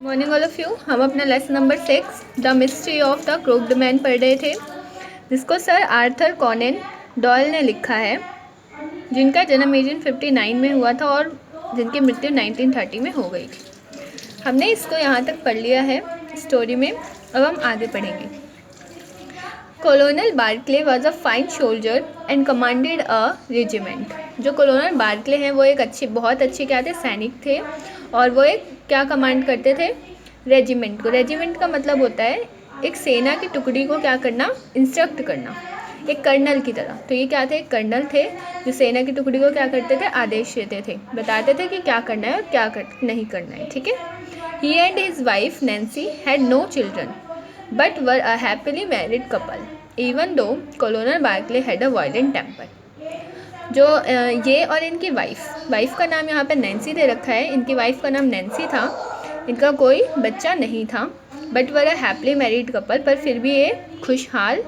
Morning all of you. हम अपना lesson number 6 the mystery of the crooked man पढ़ रहे थे, जिसको सर आर्थर कॉनन डॉयल ने लिखा है, जिनका जन्म 1859 में हुआ था और जिनकी मृत्यु 1930 में हो गई थी। हमने इसको यहाँ तक पढ़ लिया है स्टोरी में। अब हम आगे पढ़ेंगे। Colonel Barclay was a fine soldier and commanded a regiment. जो कॉलोनल बार्कले हैं वो एक बहुत अच्छे क्या थे, सैनिक थे, और वो एक क्या कमांड करते थे, रेजिमेंट को। रेजिमेंट का मतलब होता है एक सेना की टुकड़ी को क्या करना, इंस्ट्रक्ट करना, एक कर्नल की तरह। तो ये क्या थे, एक कर्नल थे जो सेना की टुकड़ी को क्या करते थे, आदेश देते थे, बताते थे कि क्या करना है और क्या नहीं करना है। ठीक है। He and his wife Nancy had no children but were a happily married couple, even though Colonel Barclay had a violent temper. जो ये और इनकी वाइफ का नाम यहाँ पे नैन्सी दे रखा है, इनकी वाइफ का नाम नैन्सी था, इनका कोई बच्चा नहीं था, but were a happily married couple, पर फिर भी ये खुशहाल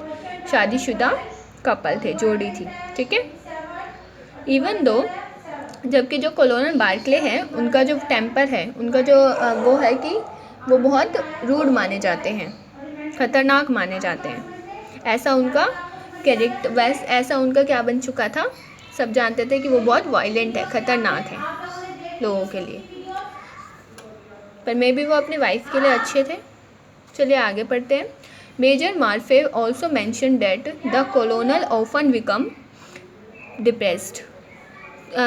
शादीशुदा कपल थे, जोड़ी थी। ठीक है। इवन दो, जबकि जो कॉलोनल बार्कले हैं उनका जो टेम्पर है, उनका जो वो है कि वो बहुत रूड माने जाते हैं, खतरनाक माने जाते हैं। ऐसा उनका कैरेक्टर, ऐसा उनका क्या बन चुका था, सब जानते थे कि वो बहुत वायलेंट है, खतरनाक है लोगों के लिए, पर मे भी वो अपनी वाइफ के लिए अच्छे थे। चलिए आगे पढ़ते हैं। Major Murphy also mention that the colonel often become depressed.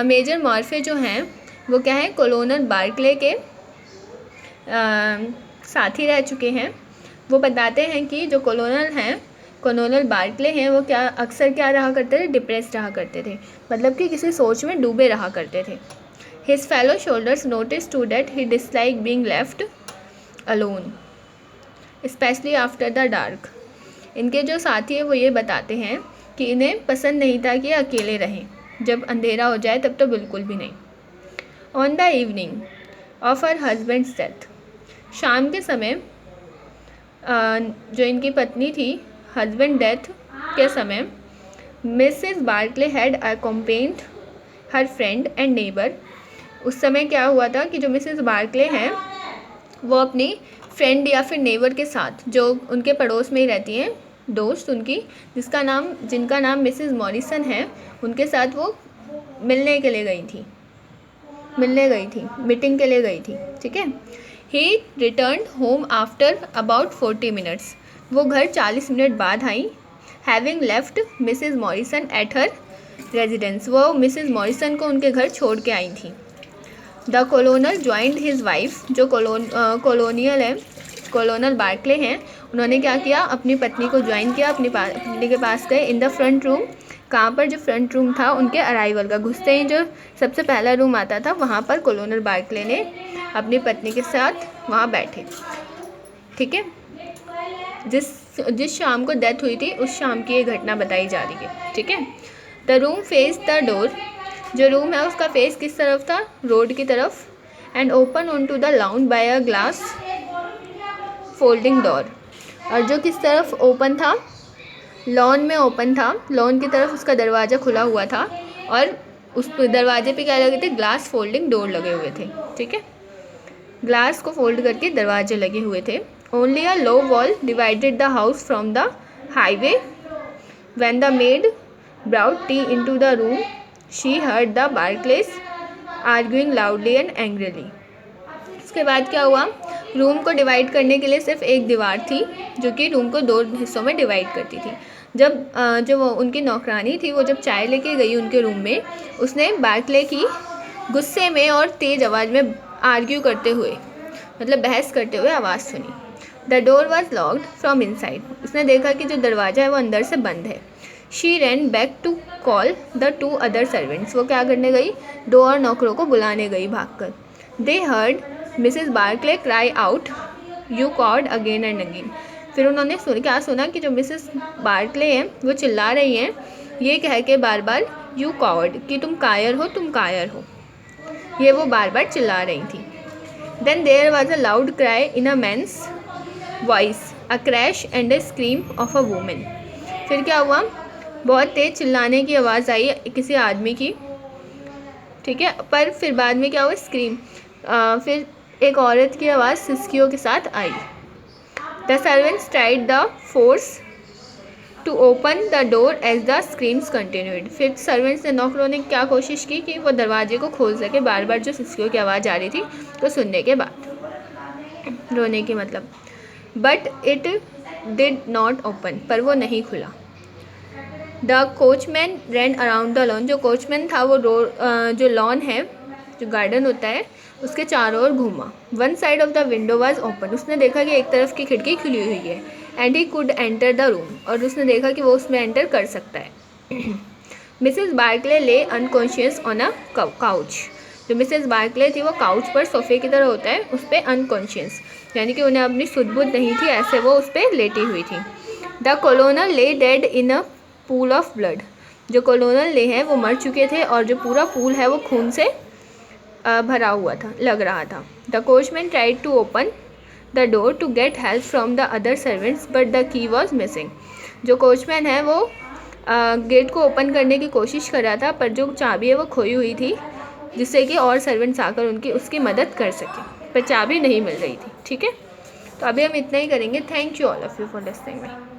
Major Murphy जो हैं वो क्या है, कॉलोनल बार्कले के साथी रह चुके हैं। वो बताते हैं कि जो कॉलोनल बार्कले हैं वो क्या अक्सर क्या रहा करते थे, डिप्रेस्ड रहा करते थे, मतलब कि किसी सोच में डूबे रहा करते थे। His fellow soldiers notice to date he dislike being left alone especially after the dark. इनके जो साथी हैं वो ये बताते हैं कि इन्हें पसंद नहीं था कि अकेले रहें, जब अंधेरा हो जाए तब तो बिल्कुल भी नहीं। On the evening of her husband's death, शाम के समय जो इनकी पत्नी थी, हस्बैंड डेथ के समय, Mrs Barclay had accompanied her friend and neighbour. उस समय क्या हुआ था कि जो मिसेस बार्कले हैं वो अपनी फ्रेंड या फिर नेबर के साथ, जो उनके पड़ोस में ही रहती हैं, दोस्त उनकी, जिनका नाम मिसेस मॉरिसन है, उनके साथ वो मिलने के लिए गई थी, मीटिंग के लिए गई थी। ठीक है। He return home after about 40 minutes. वो घर 40 मिनट बाद आई। Having left Mrs Morrison at her residence. वो मिसेस मॉरिसन को उनके घर छोड़ के आई थी। The colonel joined his wife. जो कॉलोनल बार्कले हैं, उन्होंने क्या किया, अपनी पत्नी को ज्वाइन किया, अपनी पत्नी के पास गए। इन द फ्रंट रूम, कहाँ पर, जो फ्रंट रूम था उनके अराइवल का, घुसते ही जो सबसे पहला रूम आता था वहाँ पर कॉलोनल बार्कले ने अपनी पत्नी के साथ वहाँ बैठे। ठीक है। जिस शाम को डेथ हुई थी उस शाम की ये घटना बताई जा रही है। ठीक है। The room face the door. जो रूम है उसका फेस किस तरफ था, रोड की तरफ। And open on to the lawn by a glass folding door. और जो किस तरफ ओपन था, लॉन में ओपन था, लॉन की तरफ उसका दरवाज़ा खुला हुआ था, और उस दरवाजे पे क्या लगे थे, ग्लास फोल्डिंग डोर लगे हुए थे। ठीक है। ग्लास को फोल्ड करके दरवाजे लगे हुए थे। Only a low wall divided the house from the highway. When the made brought T into the room she heard the Barclays arguing loudly and angrily. उसके बाद क्या हुआ, रूम को डिवाइड करने के लिए सिर्फ एक दीवार थी, जो कि रूम को 2 हिस्सों में डिवाइड करती थी। जब वो उनकी नौकरानी थी, वो जब चाय लेके गई उनके रूम में, उसने बार्कले की गुस्से में और तेज़ आवाज़ में आर्ग्यू करते हुए, मतलब बहस करते हुए आवाज़ सुनी। The door was locked from inside. उसने देखा कि जो दरवाज़ा है वो अंदर से बंद है। She ran back to call the 2 other servants. वो क्या करने गई, 2 और नौकरों को बुलाने गई भागकर। They heard Mrs Barclay cry out you coward again and again. फिर उन्होंने क्या सुना कि जो मिसेस बार्कले हैं वो चिल्ला रही हैं, ये कह के बार बार, यू कॉड, कि तुम कायर हो, तुम कायर हो, ये वो बार बार चिल्ला रही थी। Then there was a loud cry in a man's voice, a crash and a scream of a woman. फिर क्या हुआ, बहुत तेज़ चिल्लाने की आवाज़ आई किसी आदमी की। ठीक है। पर फिर बाद में क्या हुआ, स्क्रीम, फिर एक औरत की आवाज़ सिसकियों के साथ आई। The servants tried the force to open the door as the screams continued. फिर सर्वेंट्स ने, नौकरों ने क्या कोशिश की कि वो दरवाजे को खोल सके बार बार जो सिसकियों की आवाज़ आ रही थी तो सुनने के बाद, रोने की मतलब। But it did not open, पर वो नहीं खुला। The coachman ran around the lawn. जो कोचमैन था वो जो लॉन है, जो गार्डन होता है, उसके चारों ओर घूमा। One side of the window was open. उसने देखा कि एक तरफ की खिड़की खुली हुई है। And he could enter the room, और उसने देखा कि वो उसमें एंटर कर सकता है। मिसेस बार्कले ले अनकॉन्शियस ऑन अ काउच। जो मिसेस बार्कले थी वो काउच पर, सोफे की तरह होता है, उस पर अनकॉन्शियस, यानी कि उन्हें अपनी सुध-बुध नहीं थी, ऐसे वो उस पर लेटी हुई थी। द कॉलोनल ले dead in a pool of blood. जो कॉलोनल ले हैं वो मर चुके थे, और जो पूरा पूल है वो खून से भरा हुआ था, लग रहा था। The coachman tried to open the door to get help from the other servants but the key was missing. जो कोचमैन है वो गेट को ओपन करने की कोशिश कर रहा था, पर जो चाबी है वो खोई हुई थी, जिससे कि और सर्वेंट्स आकर उसकी मदद कर सके, पर चाबी नहीं मिल रही थी। ठीक है, तो अभी हम इतना ही करेंगे। Thank you all of you for listening me.